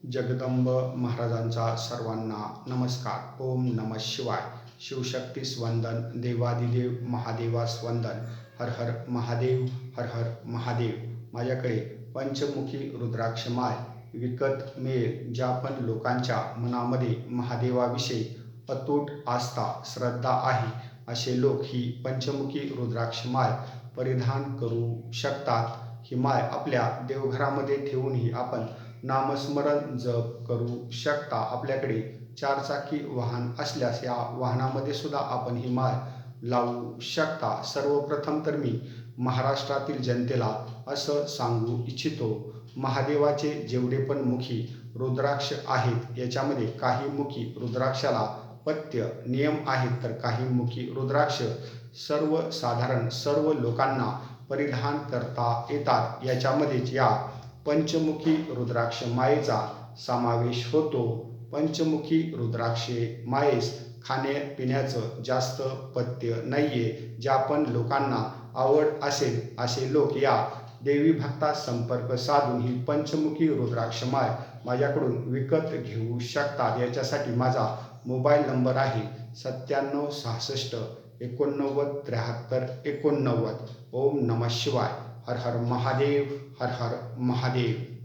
जगदंब महाराजांचा सर्वांना नमस्कार. ओम नमः शिवाय. शिवशक्तीस वंदन, देवादिदेव महादेवास वंदन. हर हर महादेव, हर हर महादेव. माझ्याकडे पंचमुखी रुद्राक्ष माळ विकत मिळेल. ज्या पण लोकांच्या मनामध्ये महादेवाविषयी अतूट आस्था श्रद्धा आहे असे लोक ही पंचमुखी रुद्राक्ष माळ परिधान करू शकतात. ही माळ आपल्या देवघरामध्ये ठेवूनही आपण नामस्मरण जप करू शकता. आपल्याकडे चारचाकी वाहन असल्यास या वाहनामध्ये सुद्धा आपण ही माळ लावू शकता. सर्वप्रथम तर मी महाराष्ट्रातील जनतेला असं सांगू इच्छितो, महादेवाचे जेवढे पण मुखी रुद्राक्ष आहेत याच्यामध्ये काही मुखी रुद्राक्षाला पथ्य नियम आहेत, तर काही मुखी रुद्राक्ष सर्वसाधारण सर्व लोकांना परिधान करता येतात. याच्यामध्येच या पंचमुखी रुद्राक्ष माळेचा समावेश होतो. पंचमुखी रुद्राक्षे माळेस खाण्यापिण्याचं जास्त पथ्य नाहीये. ज्या पण लोकांना आवड असेल असे लोक या देवी भक्तास संपर्क साधून ही पंचमुखी रुद्राक्ष माळ माझ्याकडून विकत घेऊ शकतात. याच्यासाठी माझा मोबाईल नंबर आहे 9766 89 73 89. ओम नमः शिवाय. हर हर महादेव, हर हर महादेव.